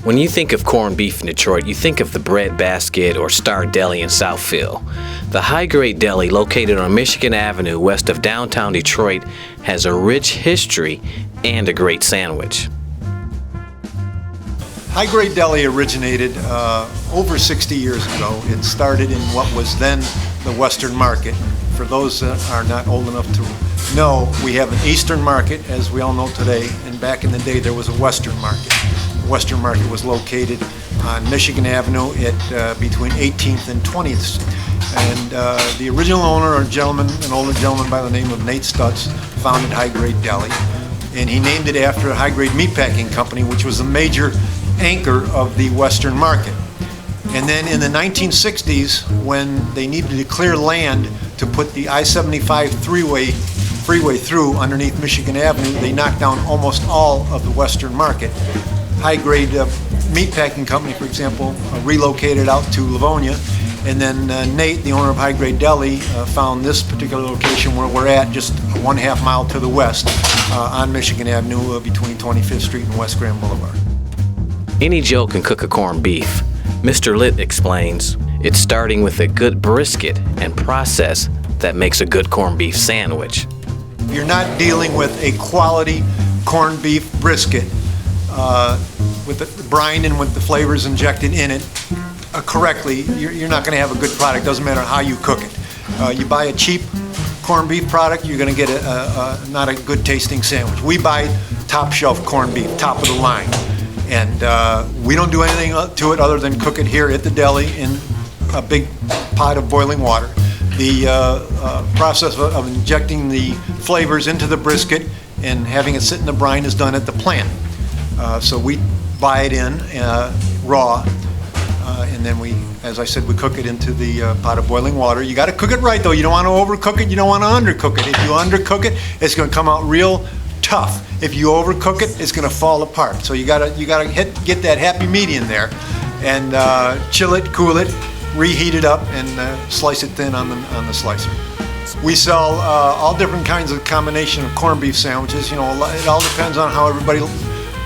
When you think of corned beef in Detroit, you think of the Bread Basket or Star Deli in Southfield. The Hygrade Deli, located on Michigan Avenue west of downtown Detroit, has a rich history and a great sandwich. Hygrade Deli originated over 60 years ago. It started in what was then the Western Market. For those that are not old enough to know, we have an Eastern Market, as we all know today, and back in the day there was a Western Market. The Western Market was located on Michigan Avenue at between 18th and 20th Street. And the original owner, an older gentleman by the name of Nate Stutz, founded Hygrade Deli. And he named it after a Hygrade Meatpacking Company, which was a major anchor of the Western Market. And then in the 1960s, when they needed to clear land to put the I-75 freeway through underneath Michigan Avenue, they knocked down almost all of the Western Market. Hygrade Meatpacking Company, for example, relocated out to Livonia, and then Nate, the owner of Hygrade Deli, found this particular location where we're at, just 1/2 mile to the west on Michigan Avenue between 25th Street and West Grand Boulevard. Any Joe can cook a corned beef. Mr. Litt explains, it's starting with a good brisket and process that makes a good corned beef sandwich. You're not dealing with a quality corned beef brisket with the brine and with the flavors injected in it correctly. You're not going to have a good product. Doesn't matter how you cook it. You buy a cheap corned beef product, you're going to get not a good tasting sandwich. We buy top shelf corned beef, top of the line. And we don't do anything to it other than cook it here at the deli in a big pot of boiling water. The process of injecting the flavors into the brisket and having it sit in the brine is done at the plant. So we buy it in raw, and then as I said, we cook it into the pot of boiling water. You got to cook it right though. You don't want to overcook it. You don't want to undercook it. If you undercook it, it's going to come out real tough. If you overcook it, it's going to fall apart. So you gotta get that happy medium there, and chill it, cool it, reheat it up, and slice it thin on the slicer. We sell all different kinds of combination of corned beef sandwiches. You know, it all depends on how everybody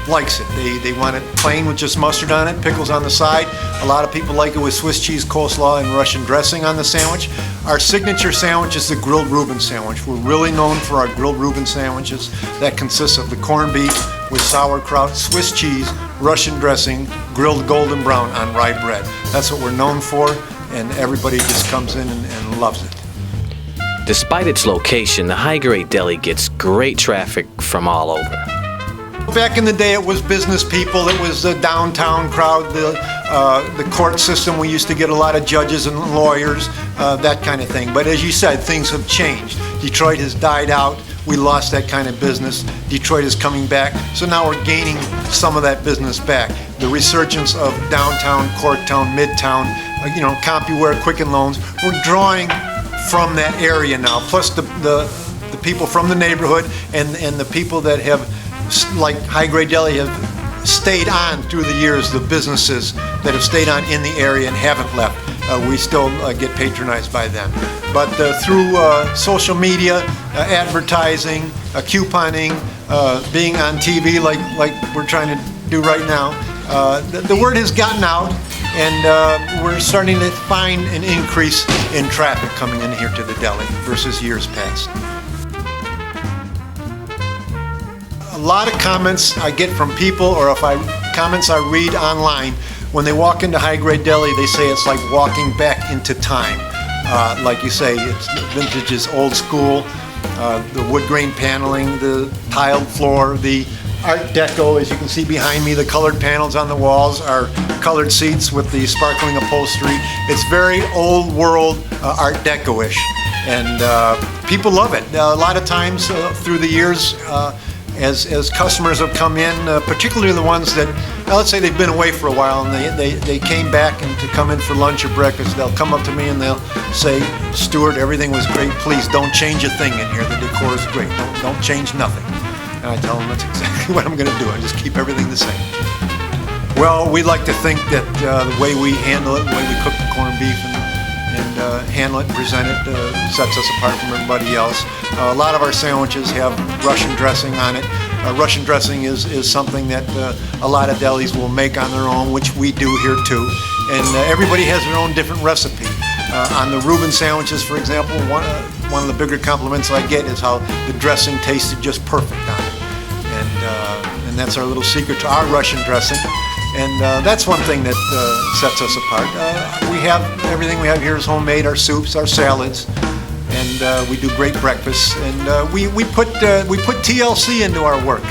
likes it. They want it plain with just mustard on it, pickles on the side. A lot of people like it with Swiss cheese, coleslaw, and Russian dressing on the sandwich. Our signature sandwich is the grilled Reuben sandwich. We're really known for our grilled Reuben sandwiches. That consists of the corned beef with sauerkraut, Swiss cheese, Russian dressing, grilled golden brown on rye bread. That's what we're known for, and everybody just comes in and loves it. Despite its location, the Hygrade Deli gets great traffic from all over. Back in the day, it was business people, it was the downtown crowd, the court system. We used to get a lot of judges and lawyers, that kind of thing. But as you said, things have changed. Detroit has died out. We lost that kind of business. Detroit is coming back. So now we're gaining some of that business back. The resurgence of downtown, Courttown, Midtown, CompuWare, Quicken Loans. We're drawing from that area now, plus the people from the neighborhood and the people that have, like Hygrade Deli, have stayed on through the years, the businesses that have stayed on in the area and haven't left. We still get patronized by them. But through social media, advertising, couponing, being on TV like we're trying to do right now, the word has gotten out, and we're starting to find an increase in traffic coming in here to the deli versus years past. A lot of comments I get from people, or comments I read online, when they walk into Hygrade Deli, they say it's like walking back into time. Like you say, it's vintage is old school, the wood grain paneling, the tiled floor, the Art Deco, as you can see behind me, the colored panels on the walls, our colored seats with the sparkling upholstery. It's very old world Art Deco-ish, and people love it. A lot of times through the years, as customers have come in, particularly the ones that, let's say they've been away for a while and they came back and to come in for lunch or breakfast, they'll come up to me and they'll say, "Stuart, everything was great. Please don't change a thing in here. The decor is great. Don't change nothing." And I tell them that's exactly what I'm going to do. I just keep everything the same. Well, we like to think that the way we handle it, the way we cook the corned beef and handle it and present it sets us apart from everybody else. A lot of our sandwiches have Russian dressing on it. Russian dressing is something that a lot of delis will make on their own, which we do here too. And everybody has their own different recipe. On the Reuben sandwiches, for example, one of the bigger compliments I get is how the dressing tasted just perfect on it. And that's our little secret to our Russian dressing. And that's one thing that sets us apart. Everything we have here is homemade, our soups, our salads, and we do great breakfasts. And we put TLC into our work.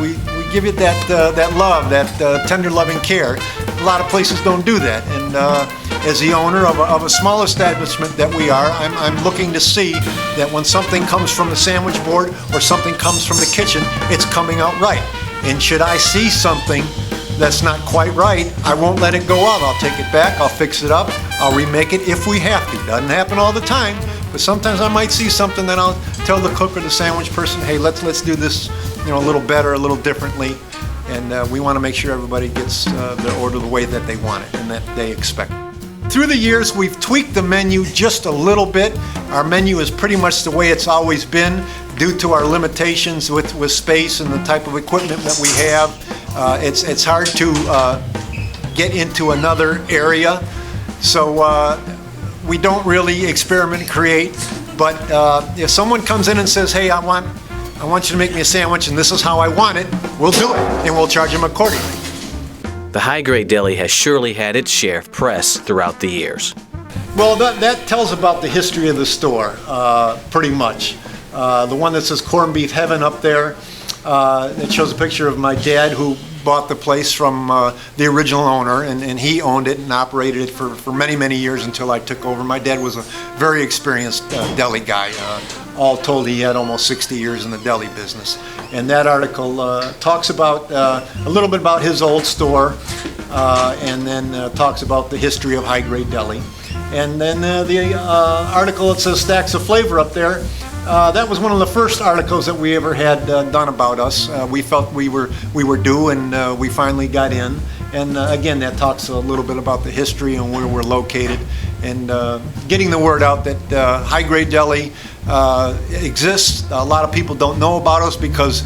We give it that love, that tender loving care. A lot of places don't do that. And as the owner of a small establishment that we are, I'm looking to see that when something comes from the sandwich board or something comes from the kitchen, it's coming out right. And should I see something that's not quite right, I won't let it go out. I'll take it back, I'll fix it up, I'll remake it if we have to. Doesn't happen all the time, but sometimes I might see something that I'll tell the cook or the sandwich person, hey, let's do this, a little better, a little differently. And we want to make sure everybody gets their order the way that they want it and that they expect it. Through the years, we've tweaked the menu just a little bit. Our menu is pretty much the way it's always been due to our limitations with space and the type of equipment that we have. It's hard to get into another area, so we don't really experiment and create. But if someone comes in and says, hey, I want you to make me a sandwich and this is how I want it, we'll do it, and we'll charge them accordingly. The Hygrade Deli has surely had its share of press throughout the years. Well, that tells about the history of the store, pretty much. The one that says Corned Beef Heaven up there, it shows a picture of my dad who bought the place from the original owner, and he owned it and operated it for many, many years until I took over. My dad was a very experienced deli guy. All told, he had almost 60 years in the deli business. And that article talks about a little bit about his old store, and then talks about the history of Hygrade Deli. And then the article that says Stacks of Flavor up there, that was one of the first articles that we ever had done about us. We felt we were due, and we finally got in. And again, that talks a little bit about the history and where we're located, and getting the word out that Hygrade Deli exists. A lot of people don't know about us because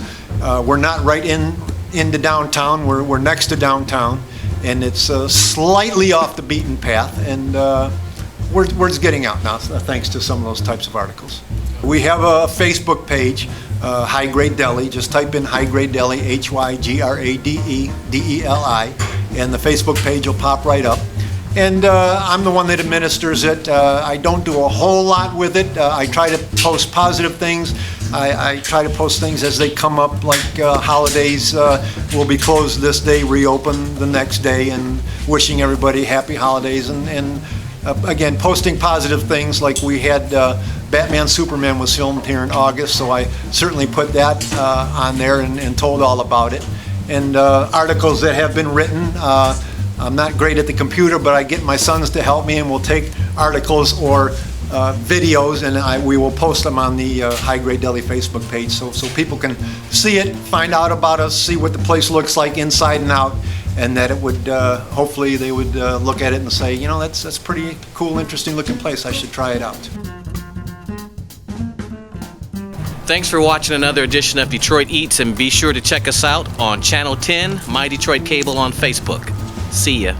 we're not right into downtown. We're next to downtown, and it's slightly off the beaten path. And word's getting out now, thanks to some of those types of articles. We have a Facebook page, Hygrade Deli. Just type in Hygrade Deli, Hygrade Deli, and the Facebook page will pop right up. And I'm the one that administers it. I don't do a whole lot with it. I try to post positive things. I try to post things as they come up, like holidays will be closed this day, reopen the next day, and wishing everybody happy holidays. And again, posting positive things, like we had Batman Superman was filmed here in August, so I certainly put that on there and told all about it. And articles that have been written. I'm not great at the computer, but I get my sons to help me, and we'll take articles or videos, and we will post them on the Hygrade Deli Facebook page, so people can see it, find out about us, see what the place looks like inside and out, and that it would hopefully they would look at it and say, that's pretty cool, interesting looking place. I should try it out. Thanks for watching another edition of Detroit Eats, and be sure to check us out on Channel 10, My Detroit Cable on Facebook. See ya.